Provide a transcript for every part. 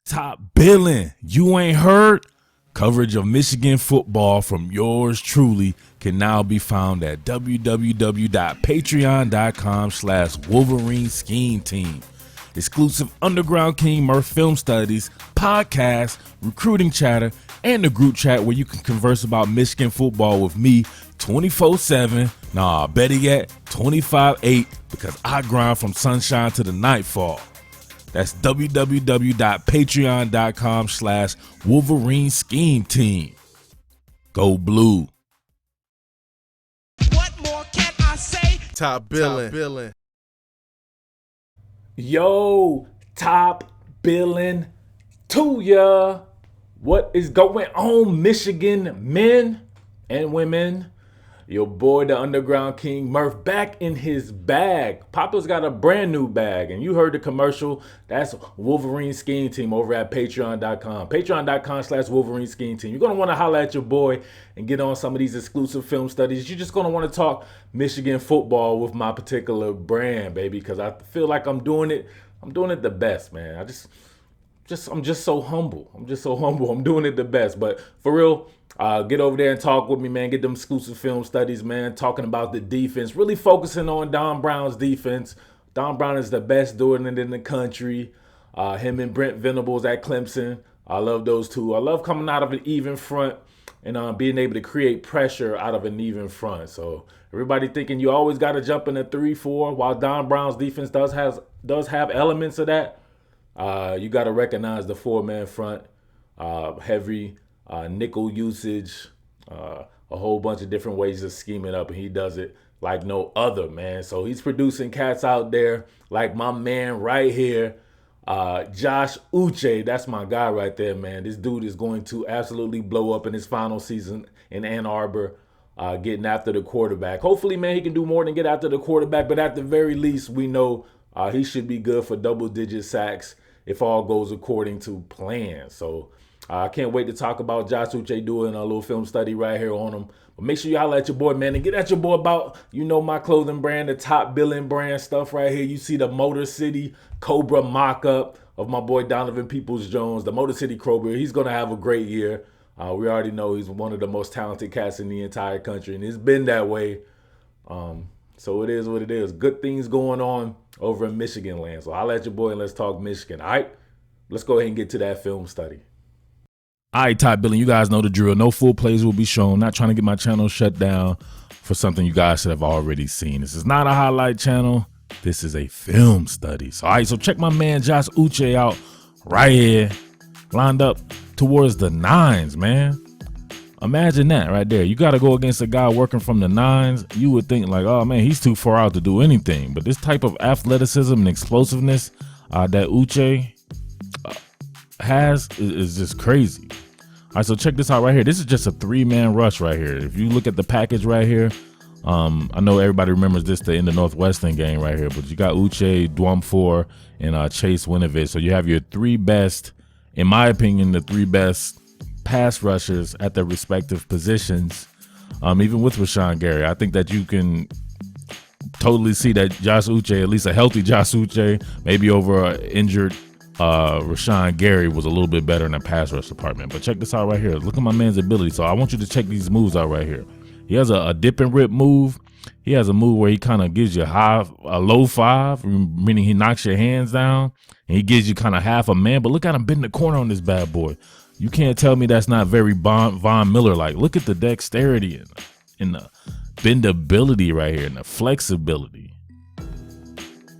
Top Billin. You ain't heard? Coverage of Michigan football from yours truly can now be found at www.patreon.com/Wolverine Scheme Team. Exclusive Underground King Murf film studies, podcasts, recruiting chatter, and the group chat where you can converse about Michigan football with me 24/7. Nah, better yet, 25/8, because I grind from sunshine to the nightfall. That's www.patreon.com/Wolverine Scheme Team. Go Blue. What more can I say? Top Billin. Yo, Top Billin to ya. What is going on, Michigan men and women? Your boy, the Underground King Murf, back in his bag. Papa's got a brand new bag, and you heard the commercial. That's Wolverine Scheme Team over at patreon.com. Patreon.com/Wolverine Scheme Team. You're going to want to holler at your boy and get on some of these exclusive film studies. You're just going to want to talk Michigan football with my particular brand, baby, because I feel like I'm doing it the best, man. I'm just so humble. I'm doing it the best. But for real, get over there and talk with me, man. Get them exclusive film studies, man. Talking about the defense. Really focusing on Don Brown's defense. Don Brown is the best doing it in the country. Him and Brent Venables at Clemson. I love those two. I love coming out of an even front and being able to create pressure out of an even front. So everybody thinking you always got to jump in a 3-4, while Don Brown's defense does have elements of that. You got to recognize the 4-man front, heavy nickel usage, a whole bunch of different ways to scheme it up, and he does it like no other, man. So he's producing cats out there like my man right here, Josh Uche. That's my guy right there, man. This dude is going to absolutely blow up in his final season in Ann Arbor, getting after the quarterback. Hopefully, man, he can do more than get after the quarterback, but at the very least, we know he should be good for double-digit sacks if all goes according to plan. So I can't wait to talk about Josh Uche doing a little film study right here on him. But make sure you holler at your boy, man, and get at your boy about, my clothing brand, the Top Billin brand stuff right here. You see the Motor City Cobra mock-up of my boy Donovan Peoples-Jones, the Motor City Cobra. He's going to have a great year. We already know he's one of the most talented cats in the entire country, and it's been that way. So it is what it is. Good things going on over in Michigan land. So holla at your boy and let's talk Michigan. All right, let's go ahead and get to that film study. All right, Top Billin, you guys know the drill. No full plays will be shown. Not trying to get my channel shut down for something you guys should have already seen. This is not a highlight channel. This is a film study. So, all right, so check my man Josh Uche out right here, lined up towards the 9s, man. Imagine that right there. You got to go against a guy working from the 9s. You would think like, oh, man, he's too far out to do anything. But this type of athleticism and explosiveness that Uche has is just crazy. All right, so check this out right here. This is just a 3-man rush right here. If you look at the package right here, I know everybody remembers this in the Northwestern game right here, but you got Uche, Dwumfor, and Chase Winovich. So you have your 3 best, in my opinion, the 3 best pass rushers at their respective positions. Even with Rashan Gary, I think that you can totally see that Josh Uche, at least a healthy Josh Uche, maybe over an injured Rashan Gary, was a little bit better in the pass rush department. But check this out right here. Look at my man's ability. So I want you to check these moves out right here. He has a dip and rip move. He has a move where he kind of gives you a low 5, meaning he knocks your hands down, and he gives you kind of half a man. But look at him bend the corner on this bad boy. You can't tell me that's not very Von Miller-like. Look at the dexterity and the bendability right here and the flexibility.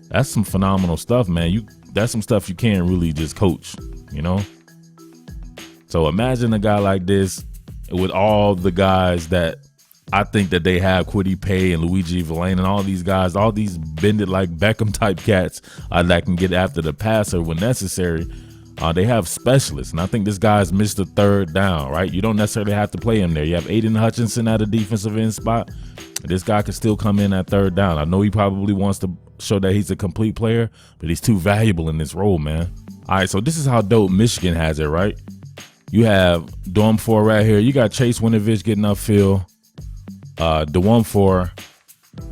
That's some phenomenal stuff, man. That's some stuff you can't really just coach, So imagine a guy like this with all the guys that I think that they have, Kwity Paye and Luigi Villain and all these guys, all these bended like Beckham type cats that can get after the passer when necessary. They have specialists, and I think this guy's missed the 3rd down, right? You don't necessarily have to play him there. You have Aiden Hutchinson at a defensive end spot. This guy can still come in at 3rd down. I know he probably wants to show that he's a complete player, but he's too valuable in this role, man. All right, so this is how dope Michigan has it, right? You have Dwumfor right here. You got Chase Winovich getting upfield. Dwumfor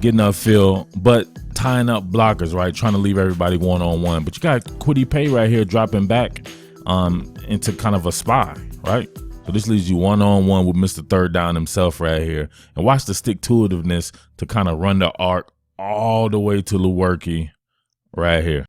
getting upfield, but tying up blockers, right? Trying to leave everybody one-on-one. But you got Kwity Paye right here dropping back into kind of a spy, right? So this leaves you one-on-one with Mr. Third Down himself right here. And watch the stick-to-itiveness to kind of run the arc all the way to Lewerke right here.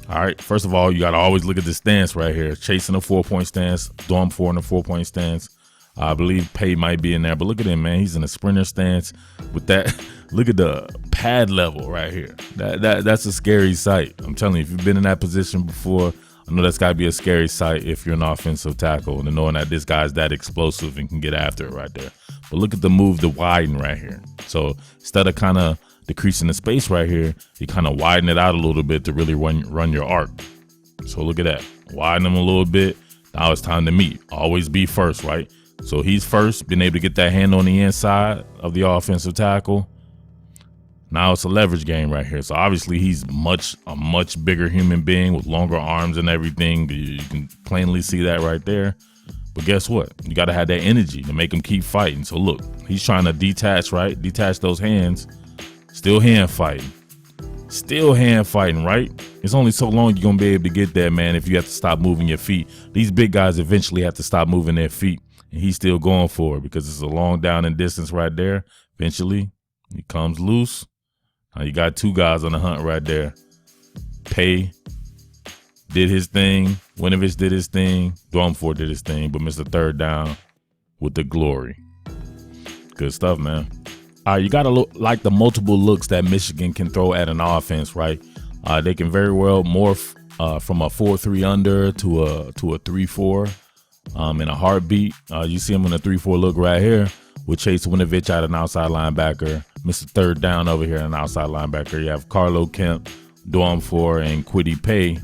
All right, first of all, you got to always look at the stance right here. Chasing a 4-point stance, Dorm 4 in a 4-point stance. I believe Pay might be in there, but look at him, man. He's in a sprinter stance with that. Look at the pad level right here. That's a scary sight. I'm telling you, if you've been in that position before, I know that's got to be a scary sight if you're an offensive tackle, and knowing that this guy's that explosive and can get after it right there. But look at the move to widen right here. So instead of kind of decreasing the space right here, you kind of widen it out a little bit to really run your arc. So look at that. Widen them a little bit. Now it's time to meet. Always be first, right? So he's first, been able to get that hand on the inside of the offensive tackle. Now it's a leverage game right here. So obviously he's a much bigger human being with longer arms and everything. You can plainly see that right there. But guess what? You got to have that energy to make him keep fighting. So look, he's trying to detach, right? Detach those hands. Still hand fighting. Still hand fighting, right? It's only so long you're going to be able to get there, man, if you have to stop moving your feet. These big guys eventually have to stop moving their feet. And he's still going for it because it's a long down and distance right there. Eventually, he comes loose. Now you got two guys on the hunt right there. Pay did his thing. Winovich did his thing. Dormford did his thing. But Mr. Third Down with the glory. Good stuff, man. All right, you got to look like the multiple looks that Michigan can throw at an offense, right? They can very well morph from a 4-3 under to a 3-4 in a heartbeat. You see him in a 3-4 look right here with Chase Winovich at an outside linebacker. Mr. Third Down over here, an outside linebacker. You have Carlo Kemp, Dormford, and Kwity Paye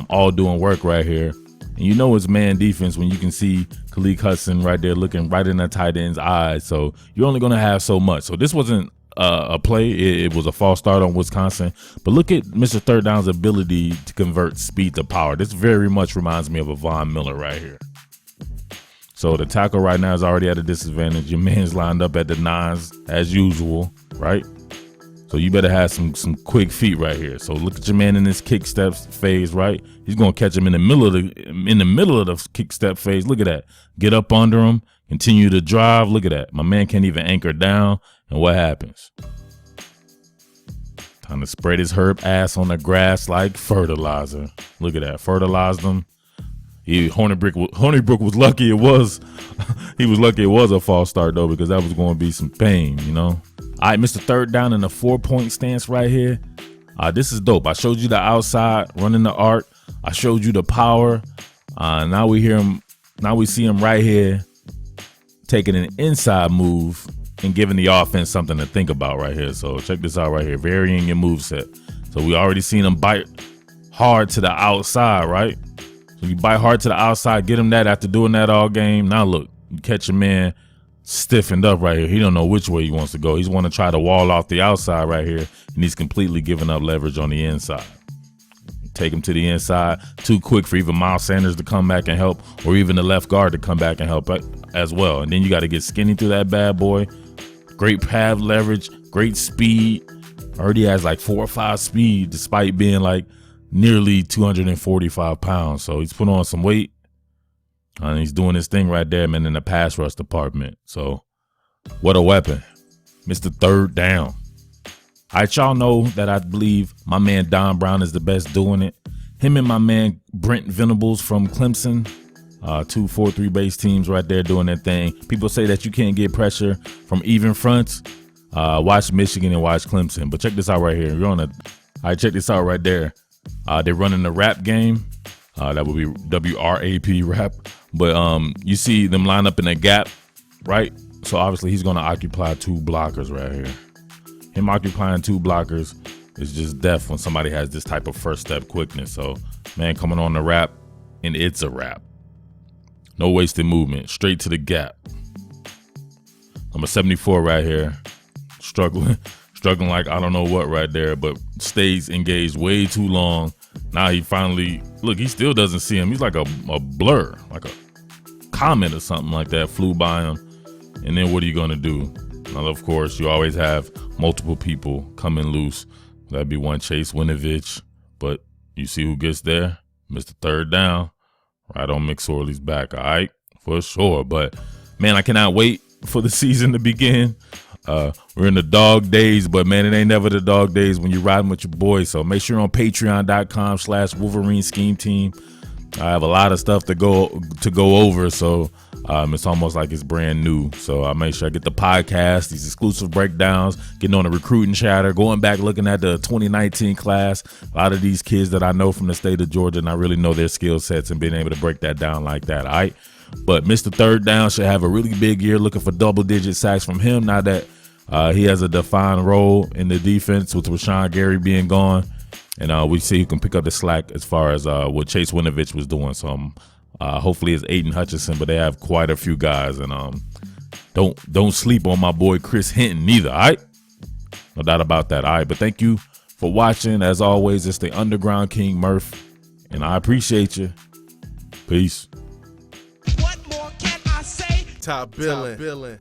all doing work right here. And you know it's man defense when you can see Khalid Hudson right there looking right in the tight end's eyes. So you're only going to have so much. So this wasn't a play. It was a false start on Wisconsin. But look at Mr. Third Down's ability to convert speed to power. This very much reminds me of a Von Miller right here. So the tackle right now is already at a disadvantage. Your man's lined up at the nines as usual, right? So you better have some quick feet right here. So look at your man in this kick step phase, right? He's gonna catch him in the middle of the kick step phase. Look at that. Get up under him, continue to drive. Look at that. My man can't even anchor down. And what happens? Time to spread his herb ass on the grass like fertilizer. Look at that. Fertilized him. Hornibrook was lucky it was. He was lucky it was a false start though, because that was going to be some pain, you know. All right, Mr. Third Down in a 4-point stance right here. This is dope. I showed you the outside running the arc. I showed you the power. Now we see him right here taking an inside move and giving the offense something to think about right here. So check this out right here, varying your moveset. So we already seen him bite hard to the outside, right? So you bite hard to the outside, get him that after doing that all game. Now look, you catch a man stiffened up right here. He don't know which way he wants to go. He's want to try to wall off the outside right here, and he's completely giving up leverage on the inside. Take him to the inside, too quick for even Miles Sanders to come back and help, or even the left guard to come back and help as well. And then you got to get skinny through that bad boy. Great pad leverage, great speed. Already has like 4 or 5 speed despite being like nearly 245 pounds. So he's put on some weight. And he's doing his thing right there, man, in the pass rush department. So what a weapon. Mr. Third Down. All right, y'all know that I believe my man Don Brown is the best doing it. Him and my man Brent Venables from Clemson. 2 4-3 base teams right there doing their thing. People say that you can't get pressure from even fronts. Watch Michigan and watch Clemson. But check this out right here. All right, check this out right there. They're running the rap game. That would be WRAP rap. But you see them line up in a gap, right? So obviously he's going to occupy 2 blockers right here. Him occupying 2 blockers is just death when somebody has this type of first step quickness. So man coming on the rap, and it's a wrap. No wasted movement, straight to the gap. Number 74 right here, struggling like I don't know what right there, but stays engaged way too long. Now he finally, look, he still doesn't see him. He's like a blur, like a comet or something like that flew by him. And then what are you going to do? Well, of course, you always have multiple people coming loose. That'd be one Chase Winovich, but you see who gets there? Mr. Third Down, right on McSorley's back, all right? For sure. But, man, I cannot wait for the season to begin. We're in the dog days, but, man, it ain't never the dog days when you're riding with your boys. So make sure you're on patreon.com/Wolverine Scheme Team. I have a lot of stuff to go over, so it's almost like it's brand new. So I make sure I get the podcast, these exclusive breakdowns, getting on the recruiting chatter, going back looking at the 2019 class. A lot of these kids that I know from the state of Georgia, and I really know their skill sets and being able to break that down like that. All right, but Mr. Third Down should have a really big year. Looking for double-digit sacks from him now that he has a defined role in the defense with Rashan Gary being gone. And we see who can pick up the slack as far as what Chase Winovich was doing. So hopefully it's Aiden Hutchinson, but they have quite a few guys. And don't sleep on my boy Chris Hinton either, all right? No doubt about that, all right? But thank you for watching. As always, it's the Underground King Murf, and I appreciate you. Peace. What more can I say? Top Billin.